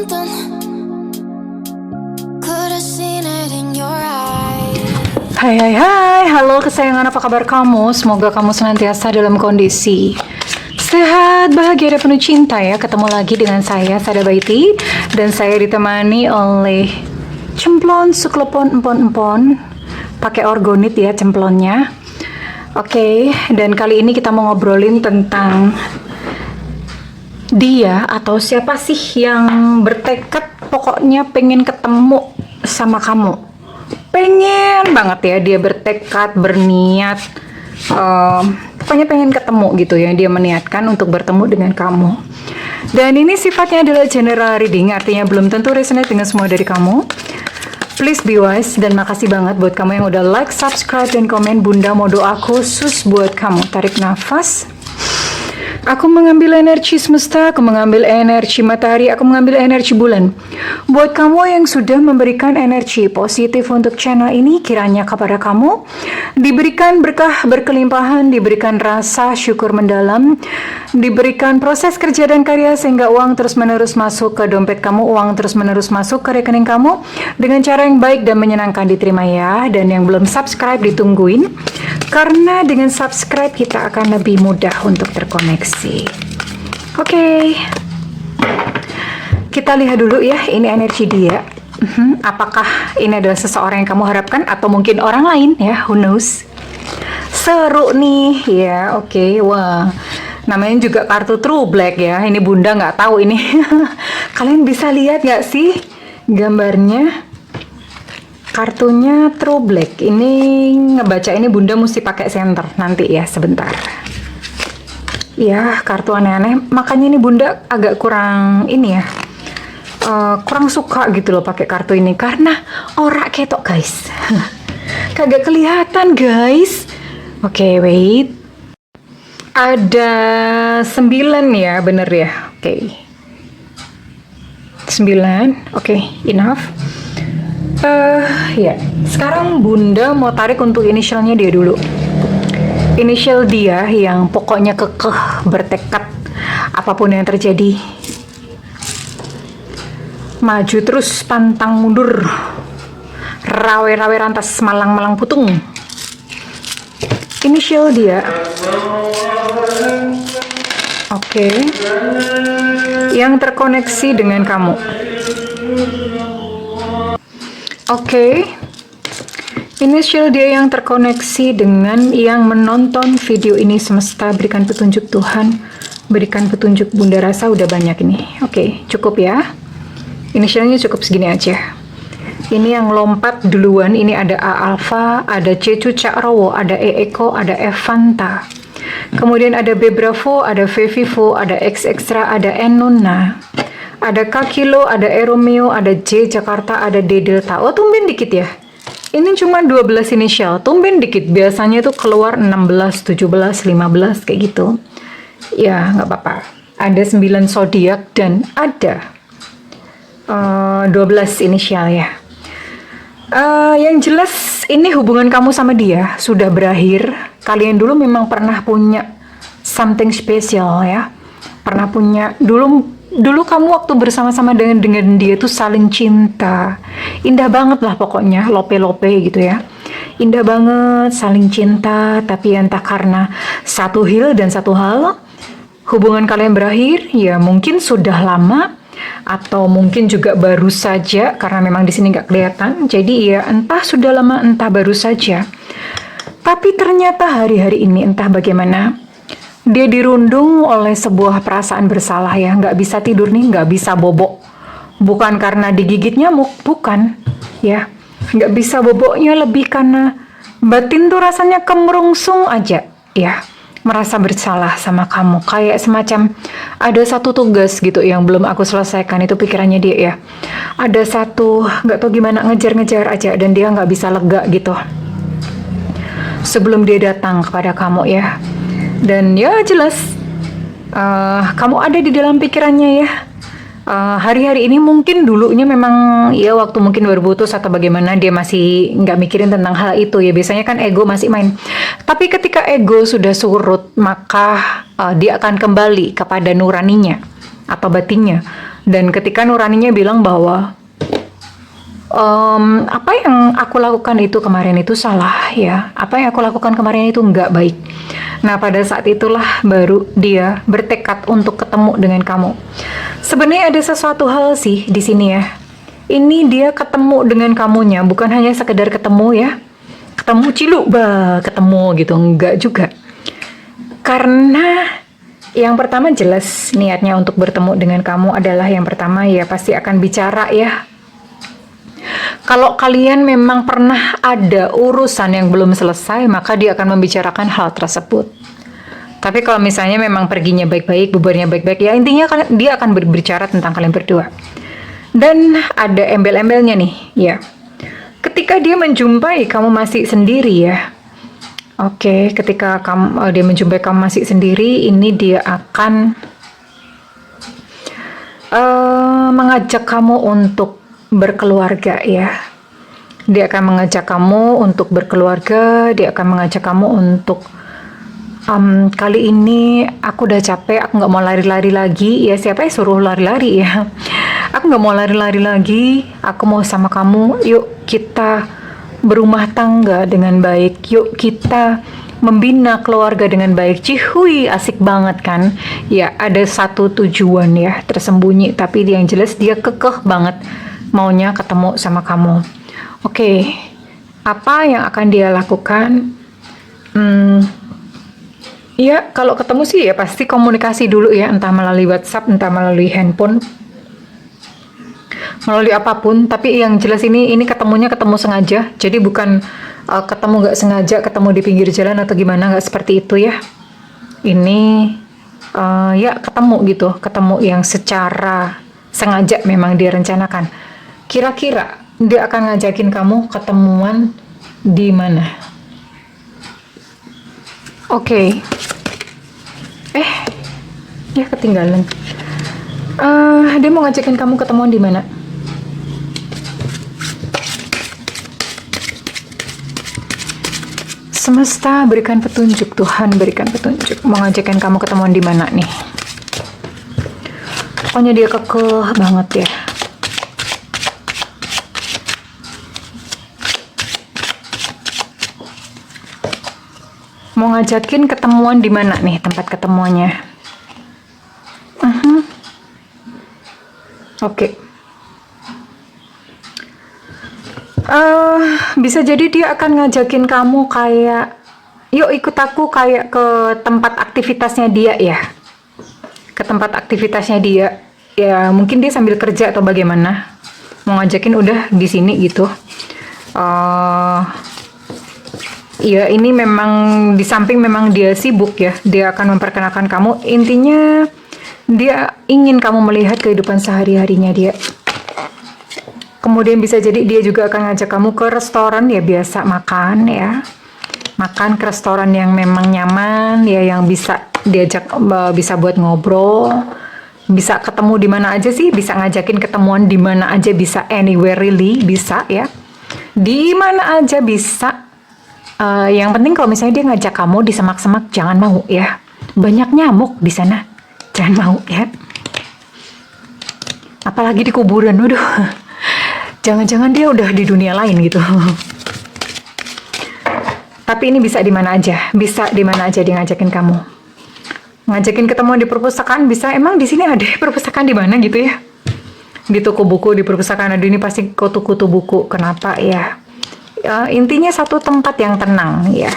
something. Could have seen it in your eyes. Hai, halo kesayangan, apa kabar kamu? Semoga kamu senantiasa dalam kondisi sehat, bahagia, dan penuh cinta ya. Ketemu lagi dengan saya, Sada Baiti, dan saya ditemani oleh cemplon, suklepon, empon-empon, pakai organit ya cemplonnya. Oke, dan kali ini kita mau ngobrolin tentang dia atau siapa sih yang bertekad pokoknya pengen ketemu sama kamu. Pengen banget ya, dia bertekad, berniat, pokoknya pengen ketemu gitu ya. Dia meniatkan untuk bertemu dengan kamu. Dan ini sifatnya adalah general reading, artinya belum tentu resonate dengan semua dari kamu. Please be wise, dan makasih banget buat kamu yang udah like, subscribe, dan komen. Bunda mau doa khusus buat kamu. Tarik nafas. Aku mengambil energi semesta, aku mengambil energi matahari, aku mengambil energi bulan. Buat kamu yang sudah memberikan energi positif untuk channel ini, kiranya kepada kamu diberikan berkah berkelimpahan, diberikan rasa syukur mendalam, diberikan proses kerja dan karya sehingga uang terus-menerus masuk ke dompet kamu, uang terus-menerus masuk ke rekening kamu dengan cara yang baik dan menyenangkan. Diterima ya. Dan yang belum subscribe ditungguin, karena dengan subscribe kita akan lebih mudah untuk terkoneksi. Oke. Kita lihat dulu ya, ini energi dia. Apakah ini adalah seseorang yang kamu harapkan atau mungkin orang lain ya, who knows. Seru nih ya, oke. Wah, namanya juga kartu True Black ya. Ini Bunda nggak tahu ini. Kalian bisa lihat nggak sih gambarnya? Kartunya True Black. Ini ngebaca ini Bunda mesti pakai senter nanti ya, sebentar. Ya, kartu aneh-aneh. Makanya ini Bunda agak kurang ini ya. Kurang suka gitu loh pakai kartu ini karena ora ketok guys. Kagak kelihatan guys. Oke, wait. Ada 9 ya, bener ya. Oke. 9. Oke, enough. Ya, sekarang Bunda mau tarik untuk inisialnya dia dulu. Inisial dia yang pokoknya kekeh, bertekad apapun yang terjadi, maju terus pantang mundur, rawe-rawe rantas malang-malang putung. Inisial dia. Oke. Yang terkoneksi dengan kamu. Oke. Inisial dia yang terkoneksi dengan yang menonton video ini. Semesta berikan petunjuk Tuhan, berikan petunjuk. Bunda rasa udah banyak ini. Oke, cukup ya. Inisialnya cukup segini aja. Ini yang lompat duluan, ini ada A Alpha, ada C Cakrowo, ada E Eko, ada F Fanta. Kemudian ada B Bravo, ada V Vivo, ada X Extra, ada N Nuna, ada K Kilo, ada E Romeo, ada J Jakarta, ada D Delta. Oh, tumben dikit ya. Ini cuma 12 inisial, tumben dikit. Biasanya tuh keluar 16, 17, 15 kayak gitu. Ya, nggak apa-apa. Ada 9 zodiak dan ada 12 inisial ya. Yang jelas ini hubungan kamu sama dia sudah berakhir. Kalian dulu memang pernah punya something special ya. Pernah punya dulu kamu waktu bersama-sama dengan dia tuh saling cinta. Indah banget lah pokoknya, lope-lope gitu ya. Indah banget, saling cinta, tapi entah karena satu hal dan satu hal, hubungan kalian berakhir, ya mungkin sudah lama, atau mungkin juga baru saja, karena memang di sini nggak kelihatan. Jadi ya entah sudah lama, entah baru saja. Tapi ternyata hari-hari ini entah bagaimana, dia dirundung oleh sebuah perasaan bersalah ya. Nggak bisa tidur nih, nggak bisa bobok. Bukan karena digigit nyamuk, bukan ya. Nggak bisa boboknya lebih karena batin tuh rasanya kemerungsung aja ya. Merasa bersalah sama kamu. Kayak semacam ada satu tugas gitu yang belum aku selesaikan, itu pikirannya dia ya. Ada satu, nggak tahu gimana, ngejar-ngejar aja dan dia nggak bisa lega gitu. Sebelum dia datang kepada kamu ya. Dan ya jelas kamu ada di dalam pikirannya ya. Hari-hari ini mungkin dulunya memang ya waktu mungkin baru putus atau bagaimana dia masih nggak mikirin tentang hal itu ya. Biasanya kan ego masih main. Tapi ketika ego sudah surut, maka dia akan kembali kepada nuraninya atau batinnya. Dan ketika nuraninya bilang bahwa apa yang aku lakukan itu kemarin itu salah ya, apa yang aku lakukan kemarin itu nggak baik. Nah, pada saat itulah baru dia bertekad untuk ketemu dengan kamu. Sebenarnya ada sesuatu hal sih di sini ya. Ini dia ketemu dengan kamunya, bukan hanya sekedar ketemu ya. Ketemu ciluk, ketemu gitu, enggak juga. Karena yang pertama jelas niatnya untuk bertemu dengan kamu adalah yang pertama ya pasti akan bicara ya. Kalau kalian memang pernah ada urusan yang belum selesai, maka dia akan membicarakan hal tersebut. Tapi kalau misalnya memang perginya baik-baik, bubarnya baik-baik, ya intinya dia akan berbicara tentang kalian berdua. Dan ada embel-embelnya nih, ya. Ketika dia menjumpai kamu masih sendiri ya. Oke, ketika dia menjumpai kamu masih sendiri, ini dia akan mengajak kamu untuk berkeluarga ya. Dia akan mengajak kamu untuk berkeluarga, dia akan mengajak kamu untuk kali ini aku udah capek, aku nggak mau lari-lari lagi. Ya siapa yang suruh lari-lari ya? Aku nggak mau lari-lari lagi, aku mau sama kamu. Yuk kita berumah tangga dengan baik, yuk kita membina keluarga dengan baik. Cihui, asik banget kan? Ya ada satu tujuan ya tersembunyi, tapi yang jelas dia kekeh banget maunya ketemu sama kamu. Oke, apa yang akan dia lakukan? Ya, kalau ketemu sih ya pasti komunikasi dulu ya, entah melalui WhatsApp, entah melalui handphone, melalui apapun. Tapi yang jelas ini ketemunya ketemu sengaja. Jadi bukan ketemu nggak sengaja, ketemu di pinggir jalan atau gimana, nggak seperti itu ya. Ini ya ketemu gitu, ketemu yang secara sengaja memang dia rencanakan. Kira-kira dia akan ngajakin kamu ketemuan di mana? Oke. Ya ketinggalan. Dia mau ngajakin kamu ketemuan di mana? Semesta berikan petunjuk, Tuhan berikan petunjuk. Mau ngajakin kamu ketemuan di mana nih? Pokoknya dia kekeh banget ya. Mau ngajakin ketemuan di mana nih tempat ketemuannya? Oke. Bisa jadi dia akan ngajakin kamu kayak, yuk ikut aku kayak ke tempat aktivitasnya dia ya. Ke tempat aktivitasnya dia. Ya mungkin dia sambil kerja atau bagaimana. Mau ngajakin udah di sini gitu. Ya ini memang di samping memang dia sibuk ya, dia akan memperkenalkan kamu. Intinya dia ingin kamu melihat kehidupan sehari-harinya dia. Kemudian bisa jadi dia juga akan ngajak kamu ke restoran ya, biasa makan ya. Makan ke restoran yang memang nyaman ya, yang bisa diajak, bisa buat ngobrol. Bisa ketemu di mana aja sih, bisa ngajakin ketemuan di mana aja, bisa anywhere really, bisa ya. Di mana aja bisa. Yang penting kalau misalnya dia ngajak kamu di semak-semak, jangan mau ya. Banyak nyamuk di sana, jangan mau ya. Apalagi di kuburan, waduh. Jangan-jangan dia udah di dunia lain gitu. Tapi ini bisa di mana aja, bisa di mana aja dia ngajakin kamu. Ngajakin ketemuan di perpustakaan bisa. Emang di sini ada perpustakaan di mana gitu ya? Di toko buku, di perpustakaan ada, ini pasti kutu-kutu buku. Kenapa ya? Intinya satu tempat yang tenang ya.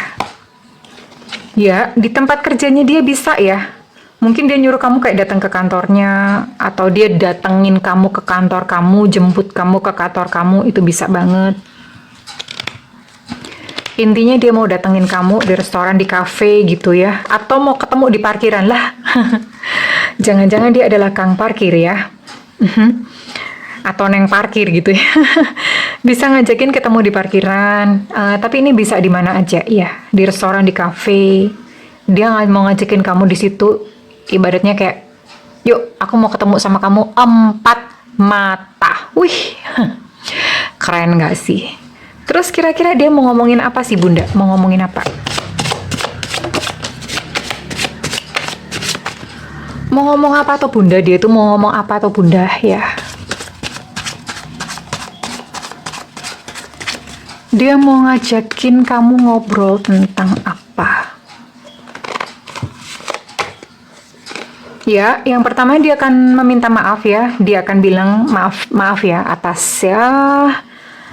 Ya, di tempat kerjanya dia bisa ya. Mungkin dia nyuruh kamu kayak datang ke kantornya, atau dia datengin kamu ke kantor kamu, jemput kamu ke kantor kamu, itu bisa banget. Intinya dia mau datengin kamu di restoran, di kafe gitu ya. Atau mau ketemu di parkiran lah. Jangan-jangan dia adalah kang parkir ya. Atau neng parkir gitu ya. Bisa ngajakin ketemu di parkiran. Tapi ini bisa di mana aja ya. Di restoran, di kafe. Dia mau ngajakin kamu di situ. Ibaratnya kayak, yuk aku mau ketemu sama kamu 4 mata. Wih, keren gak sih? Terus kira-kira dia mau ngomongin apa sih Bunda? Mau ngomongin apa? Mau ngomong apa atau bunda, dia itu mau ngomong apa atau bunda ya. Dia mau ngajakin kamu ngobrol tentang apa? Ya, yang pertama dia akan meminta maaf ya. Dia akan bilang maaf ya atas ya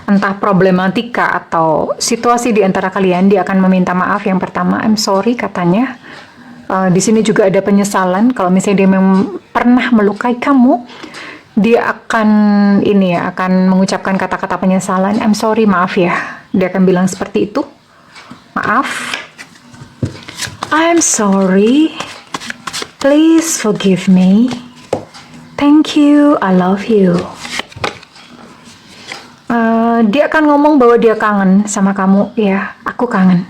entah problematika atau situasi di antara kalian. Dia akan meminta maaf yang pertama. I'm sorry katanya. Di sini juga ada penyesalan kalau misalnya dia memang pernah melukai kamu, dia akan akan mengucapkan kata-kata penyesalan. I'm sorry, maaf ya. Dia akan bilang seperti itu. Maaf. I'm sorry. Please forgive me. Thank you. I love you. Dia akan ngomong bahwa dia kangen sama kamu ya. Aku kangen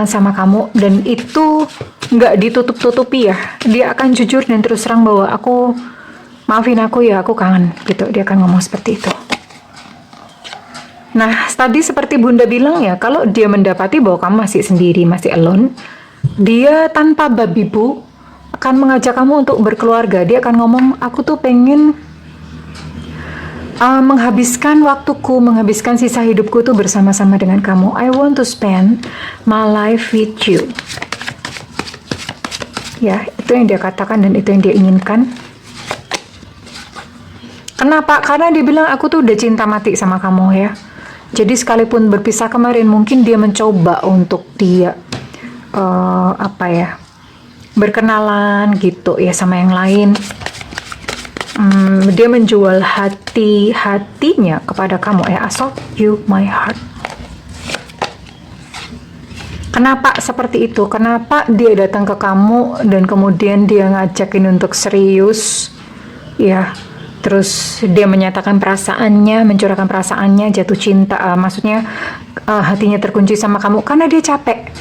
sama kamu, dan itu nggak ditutup-tutupi ya. Dia akan jujur dan terus terang bahwa maafin aku ya, aku kangen gitu. Dia akan ngomong seperti itu. Nah, tadi seperti bunda bilang ya, kalau dia mendapati bahwa kamu masih sendiri, masih alone, dia tanpa babi bu akan mengajak kamu untuk berkeluarga. Dia akan ngomong, aku tuh pengen menghabiskan waktuku, menghabiskan sisa hidupku tuh bersama-sama dengan kamu. I want to spend my life with you. Ya, itu yang dia katakan dan itu yang dia inginkan. Kenapa? Karena dia bilang aku tuh udah cinta mati sama kamu ya. Jadi sekalipun berpisah kemarin, mungkin dia mencoba untuk dia berkenalan gitu ya sama yang lain. Dia menjual hatinya kepada kamu ya. I sold you my heart. Kenapa seperti itu? Kenapa dia datang ke kamu dan kemudian dia ngajakin untuk serius ya, terus dia menyatakan perasaannya, mencurahkan perasaannya, jatuh cinta, maksudnya hatinya terkunci sama kamu karena dia capek.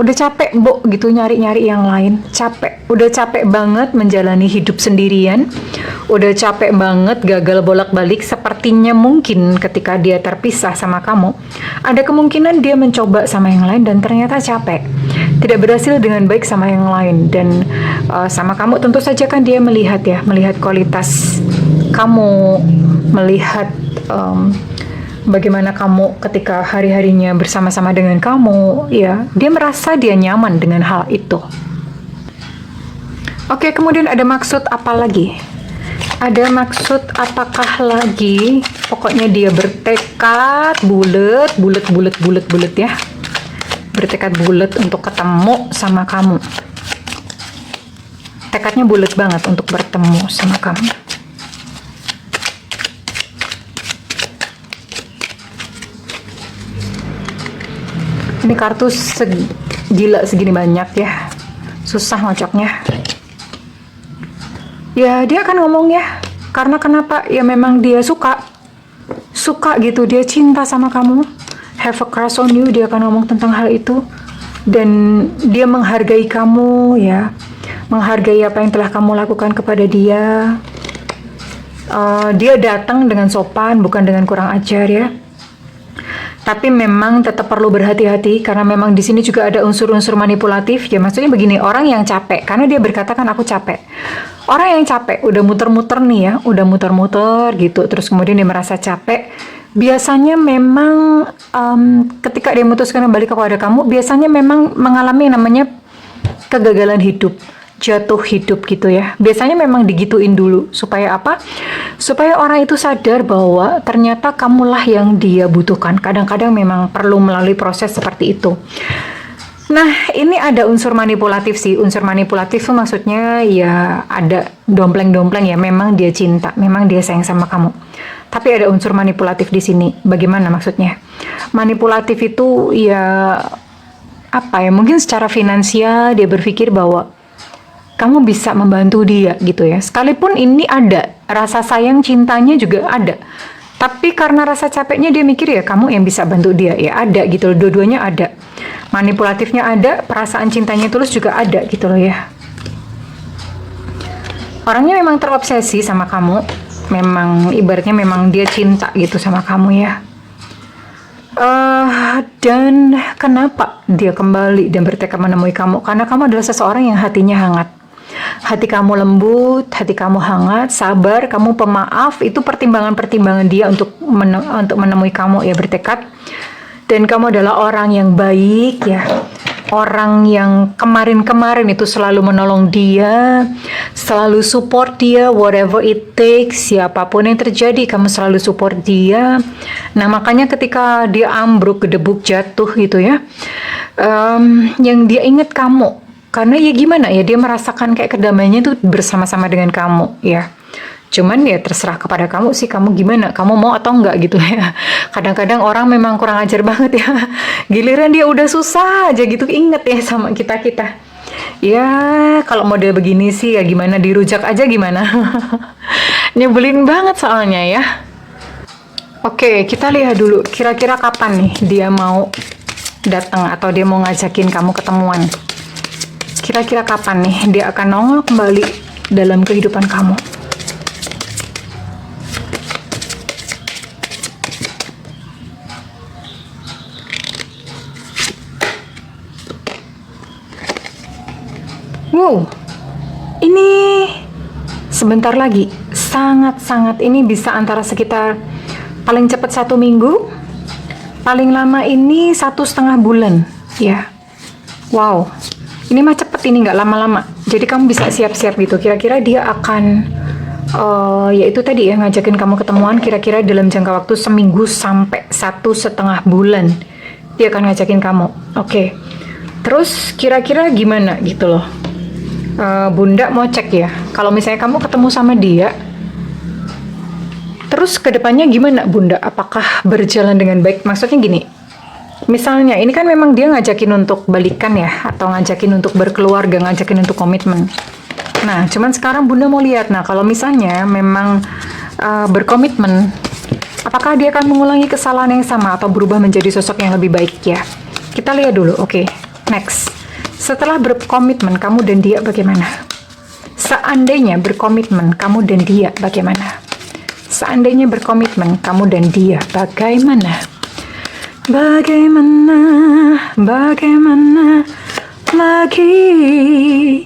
Udah capek, Bo, gitu nyari-nyari yang lain. Capek. Udah capek banget menjalani hidup sendirian. Udah capek banget gagal bolak-balik. Sepertinya mungkin ketika dia terpisah sama kamu, ada kemungkinan dia mencoba sama yang lain dan ternyata capek. Tidak berhasil dengan baik sama yang lain. Dan sama kamu tentu saja kan dia melihat kualitas kamu, melihat bagaimana kamu ketika hari-harinya bersama-sama dengan kamu, ya, dia merasa dia nyaman dengan hal itu. Oke, kemudian ada maksud apa lagi? Ada maksud apakah lagi? Pokoknya dia bertekad bulet ya. Bertekad bulet untuk ketemu sama kamu. Tekadnya bulet banget untuk bertemu sama kamu. Ini kartu gila segini banyak ya. Susah ngocoknya. Ya, dia akan ngomong ya. Karena kenapa? Ya memang dia suka gitu. Dia cinta sama kamu. Have a crush on you. Dia akan ngomong tentang hal itu. Dan dia menghargai kamu ya. Menghargai apa yang telah kamu lakukan kepada dia. Dia datang dengan sopan, bukan dengan kurang ajar ya. Tapi memang tetap perlu berhati-hati karena memang di sini juga ada unsur-unsur manipulatif. Ya maksudnya begini, orang yang capek karena dia berkata kan aku capek. Orang yang capek udah muter-muter nih ya, udah muter-muter gitu, terus kemudian dia merasa capek. Biasanya memang ketika dia memutuskan kembali kepada kamu, biasanya memang mengalami namanya kegagalan hidup, jatuh hidup gitu ya. Biasanya memang digituin dulu supaya apa? Supaya orang itu sadar bahwa ternyata kamulah yang dia butuhkan. Kadang-kadang memang perlu melalui proses seperti itu. Nah, ini ada unsur manipulatif sih. Unsur manipulatif itu maksudnya ya ada dompleng-dompleng ya. Memang dia cinta, memang dia sayang sama kamu. Tapi ada unsur manipulatif di sini. Bagaimana maksudnya? Manipulatif itu ya apa ya? Mungkin secara finansial dia berpikir bahwa kamu bisa membantu dia gitu ya. Sekalipun ini ada rasa sayang cintanya juga ada. Tapi karena rasa capeknya dia mikir ya kamu yang bisa bantu dia. Ya ada gitu loh, dua-duanya ada. Manipulatifnya ada, perasaan cintanya tulus juga ada gitu loh ya. Orangnya memang terobsesi sama kamu. Memang ibaratnya memang dia cinta gitu sama kamu ya. Dan kenapa dia kembali dan bertekad menemui kamu? Karena kamu adalah seseorang yang hatinya hangat. hati kamu lembut, hati kamu hangat, sabar, kamu pemaaf, itu pertimbangan-pertimbangan dia untuk menemui kamu ya, bertekad. Dan kamu adalah orang yang baik ya, orang yang kemarin-kemarin itu selalu menolong dia, selalu support dia, whatever it takes, siapapun yang terjadi, kamu selalu support dia. Nah, makanya ketika dia ambruk, gedebuk, jatuh gitu ya, yang dia ingat kamu. Karena ya gimana ya, dia merasakan kayak kedamaiannya itu bersama-sama dengan kamu ya. Cuman ya terserah kepada kamu sih, kamu gimana, kamu mau atau enggak gitu ya. Kadang-kadang orang memang kurang ajar banget ya. Giliran dia udah susah aja gitu, inget ya sama kita-kita. Ya kalau model begini sih ya gimana, dirujak aja gimana. Nyebelin banget soalnya ya. Oke, kita lihat dulu kira-kira kapan nih dia mau datang atau dia mau ngajakin kamu ketemuan. Kira-kira kapan nih dia akan nongol kembali dalam kehidupan kamu. Wow, ini sebentar lagi, sangat-sangat ini bisa antara sekitar paling cepat 1 minggu, paling lama ini 1,5 bulan, ya. Wow, ini mah cepet ini, nggak lama-lama. Jadi kamu bisa siap-siap gitu. Kira-kira dia akan, ya itu tadi ya, ngajakin kamu ketemuan. Kira-kira dalam jangka waktu 1 minggu sampai 1,5 bulan, dia akan ngajakin kamu. Oke. Terus kira-kira gimana gitu loh. Bunda mau cek ya, kalau misalnya kamu ketemu sama dia, terus kedepannya gimana Bunda? Apakah berjalan dengan baik? Maksudnya gini, misalnya ini kan memang dia ngajakin untuk balikan ya, atau ngajakin untuk berkeluarga, ngajakin untuk komitmen. Nah, cuman sekarang Bunda mau lihat, nah kalau misalnya memang berkomitmen, apakah dia akan mengulangi kesalahan yang sama atau berubah menjadi sosok yang lebih baik ya? Kita lihat dulu, oke. Next. Setelah berkomitmen, kamu dan dia bagaimana? Seandainya berkomitmen, kamu dan dia bagaimana? Seandainya berkomitmen, kamu dan dia bagaimana? Bagaimana, bagaimana lagi?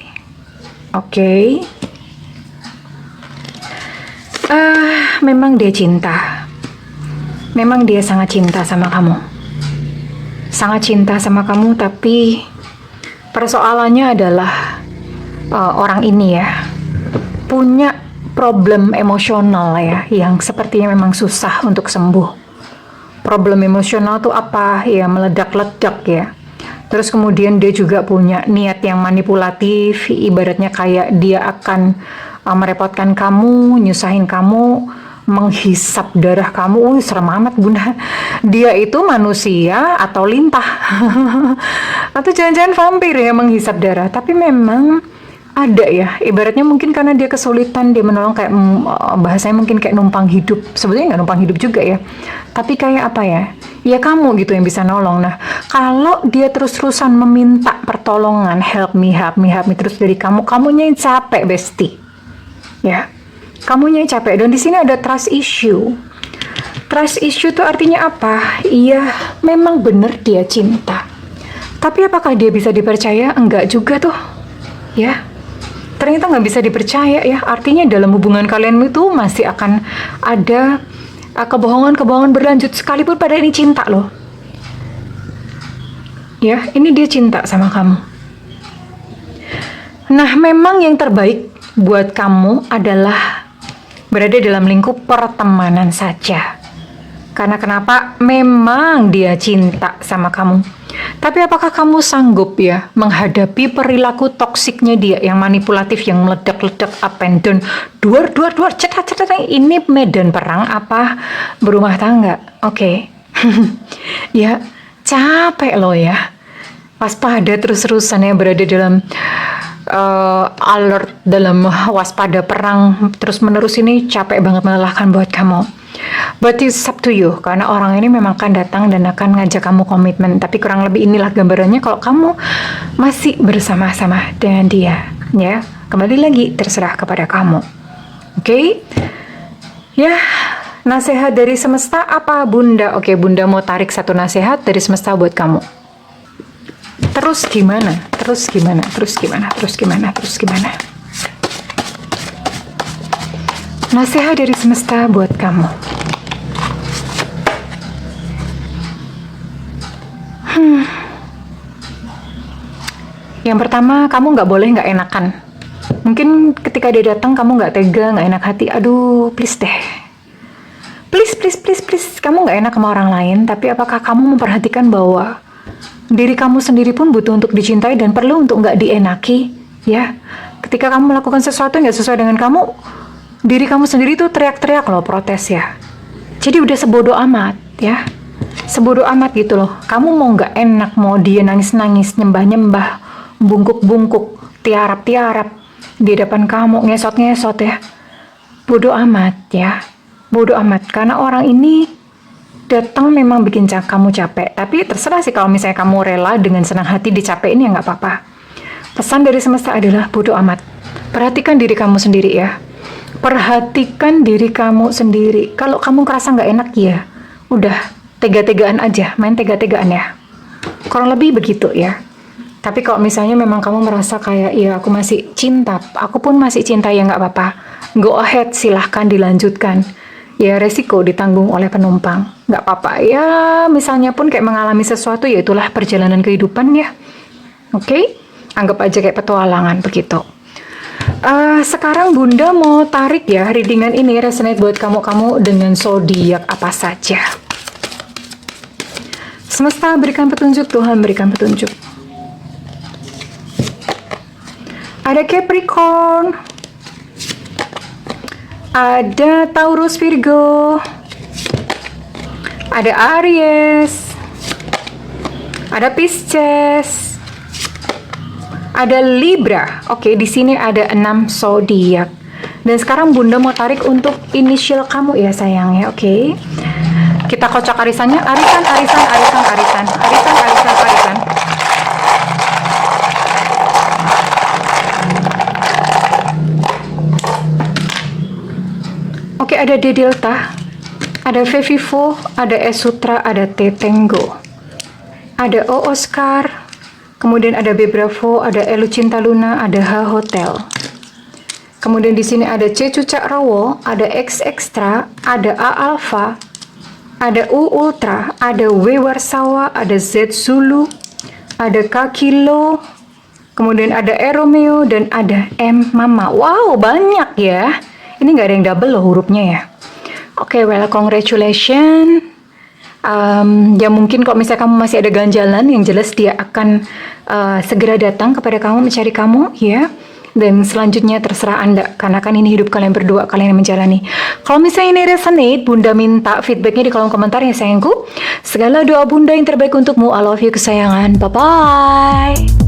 Oke. Memang dia cinta. Memang dia sangat cinta sama kamu. Sangat cinta sama kamu, tapi persoalannya adalah orang ini ya punya problem emosional ya, yang sepertinya memang susah untuk sembuh. Problem emosional tuh apa ya, meledak-ledak ya. Terus kemudian dia juga punya niat yang manipulatif, ibaratnya kayak dia akan merepotkan kamu, nyusahin kamu, menghisap darah kamu. Serem amat Bunda. Dia itu manusia atau lintah atau jangan-jangan vampir ya, menghisap darah. Tapi memang ada ya, ibaratnya mungkin karena dia kesulitan, dia menolong kayak bahasanya mungkin kayak numpang hidup. Sebetulnya nggak numpang hidup juga ya, tapi kayak apa ya, ya kamu gitu yang bisa nolong. Nah, kalau dia terus-terusan meminta pertolongan, help me terus dari kamu, kamunya yang capek besti ya. Kamunya capek. Dan di sini ada trust issue. Trust issue itu artinya apa? Iya, memang benar dia cinta. Tapi apakah dia bisa dipercaya? Enggak juga tuh. Ya. Ternyata nggak bisa dipercaya ya. Artinya dalam hubungan kalian itu masih akan ada kebohongan-kebohongan berlanjut sekalipun pada ini cinta loh. Ya, ini dia cinta sama kamu. Nah, memang yang terbaik buat kamu adalah berada dalam lingkup pertemanan saja. Karena kenapa? Memang dia cinta sama kamu. Tapi apakah kamu sanggup ya menghadapi perilaku toksiknya dia yang manipulatif, yang meledak-ledak, up and down, duar, cetat, ini medan perang apa berumah tangga? Oke. Ya, capek loh ya. Waspada terus-terusan ya, berada dalam alert, dalam waspada perang terus-menerus, ini capek banget, melelahkan buat kamu. But it's up to you, karena orang ini memang akan datang dan akan ngajak kamu komitmen. Tapi kurang lebih inilah gambarannya kalau kamu masih bersama-sama dengan dia. Ya, kembali lagi terserah kepada kamu. Oke? Ya, nasihat dari semesta apa Bunda? Oke, Bunda mau tarik satu nasihat dari semesta buat kamu. Terus gimana? Nasihat dari semesta buat kamu. Yang pertama, kamu nggak boleh nggak enakan. Mungkin ketika dia datang, kamu nggak tega, nggak enak hati. Aduh, please deh. Please. Kamu nggak enak sama orang lain, tapi apakah kamu memperhatikan bahwa diri kamu sendiri pun butuh untuk dicintai dan perlu untuk nggak dienaki, ya? Ketika kamu melakukan sesuatu yang nggak sesuai dengan kamu, diri kamu sendiri tuh teriak-teriak loh, protes ya. Jadi udah sebodoh amat, ya. Sebodoh amat gitu loh. Kamu mau nggak enak, mau dia nangis-nangis, nyembah-nyembah, bungkuk-bungkuk, tiarap-tiarap di depan kamu, ngesot-ngesot ya. Bodoh amat ya. Bodoh amat. Karena orang ini datang memang bikin kamu capek. Tapi terserah sih kalau misalnya kamu rela dengan senang hati dicapein ya nggak apa-apa. Pesan dari semesta adalah bodoh amat. Perhatikan diri kamu sendiri ya. Perhatikan diri kamu sendiri. Kalau kamu ngerasa nggak enak ya, udah tega-tegaan aja, main tega-tegaan ya. Kurang lebih begitu ya. Tapi kalau misalnya memang kamu merasa kayak, ya aku masih cinta, aku pun masih cinta ya nggak apa-apa. Go ahead, silahkan dilanjutkan. Ya resiko ditanggung oleh penumpang. Nggak apa-apa. Ya misalnya pun kayak mengalami sesuatu, ya itulah perjalanan kehidupan ya. Oke? Anggap aja kayak petualangan begitu. Sekarang Bunda mau tarik ya, readingan ini resonate buat kamu-kamu dengan zodiak apa saja. Semesta berikan petunjuk, Tuhan berikan petunjuk. Ada Capricorn, ada Taurus Virgo, ada Aries, ada Pisces, ada Libra. Oke, di sini ada 6 zodiak. Dan sekarang Bunda mau tarik untuk inisial kamu ya sayang ya, oke. Kita kocok arisannya, arisan. Oke, ada D Delta, ada V Vivo, ada S Sutra, ada T Tango, ada O Oscar, kemudian ada B Bravo, ada L Cinta Luna, ada H Hotel. Kemudian di sini ada C Cucak Rawo, ada X Extra, ada A Alpha, ada U Ultra, ada W Warsawa, ada Z Zulu, ada K Kilo, kemudian ada E Romeo, dan ada M Mama. Wow, banyak ya. Ini nggak ada yang double loh hurufnya ya. Oke, well, congratulations. Ya mungkin kalau misalnya kamu masih ada ganjalan, yang jelas dia akan segera datang kepada kamu, mencari kamu ya. Dan selanjutnya terserah Anda, karena kan ini hidup kalian berdua, kalian yang menjalani. Kalau misalnya ini resonate, Bunda minta feedbacknya di kolom komentar ya sayangku. Segala doa Bunda yang terbaik untukmu. I love you kesayangan. Bye-bye.